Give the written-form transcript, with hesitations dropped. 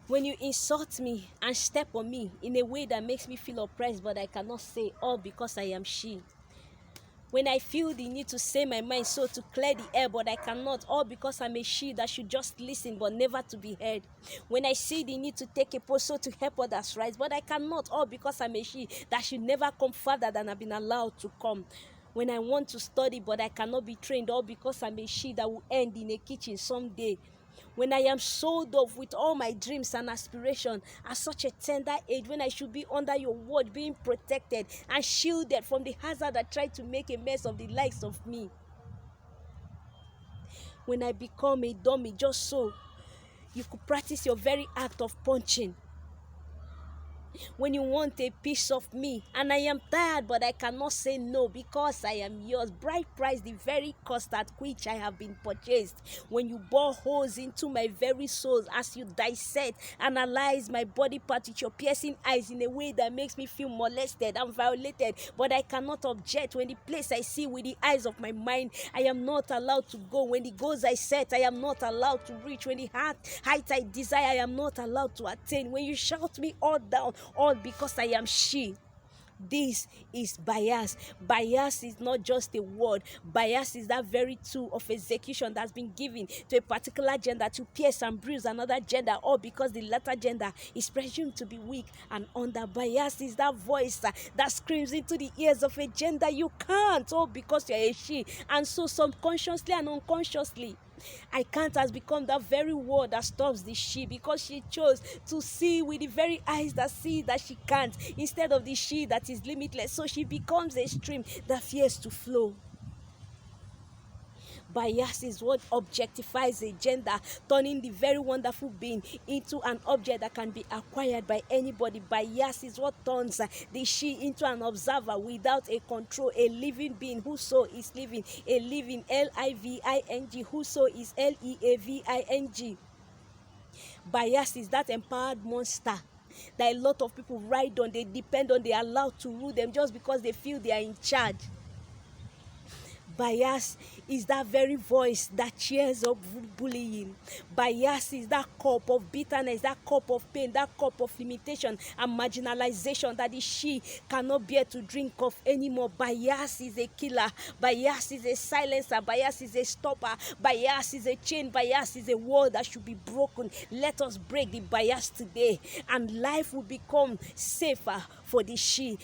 When you insult me and step on me in a way that makes me feel oppressed, but I cannot say, all because I am she. When I feel the need to say my mind so to clear the air, but I cannot, all because I'm a she that should just listen but never to be heard. When I see the need to take a post so to help others rise, but I cannot, all because I'm a she that should never come further than I've been allowed to come. When I want to study but I cannot be trained, all because I'm a she that will end in a kitchen someday. When I am sold off with all my dreams and aspirations at such a tender age, when I should be under your word, being protected and shielded from the hazard that tried to make a mess of the likes of me. When I become a dummy just so you could practice your very act of punching. When you want a piece of me and I am tired but I cannot say no because I am yours. Bright price, the very cost at which I have been purchased. When you bore holes into my very soul as you dissect, analyze my body part with your piercing eyes in a way that makes me feel molested and violated, but I cannot object. When the place I see with the eyes of my mind, I am not allowed to go. When the goals I set, I am not allowed to reach. When the height I desire, I am not allowed to attain. When you shout me all down, all because I am she. This is bias. Bias is not just a word. Bias is that very tool of execution that's been given to a particular gender to pierce and bruise another gender, all because the latter gender is presumed to be weak and under. Bias is that voice that screams into the ears of a gender you can't, all because you're a she. And so subconsciously and unconsciously, I can't has become that very word that stops the she, because she chose to see with the very eyes that see that she can't, instead of the she that is limitless. So she becomes a stream that fears to flow. Bias is what objectifies a gender, turning the very wonderful being into an object that can be acquired by anybody. Bias is what turns the she into an observer without a control, a living being whoso is living, a living L-I-V-I-N-G, whoso is L-E-A-V-I-N-G. Bias is that empowered monster that a lot of people ride on, they depend on, they are allowed to rule them just because they feel they are in charge. Bias is that very voice that cheers up bullying. Bias is that cup of bitterness, that cup of pain, that cup of limitation and marginalization that the she cannot bear to drink of anymore. Bias is a killer. Bias is a silencer. Bias is a stopper. Bias is a chain. Bias is a wall that should be broken. Let us break the bias today, and life will become safer for the she.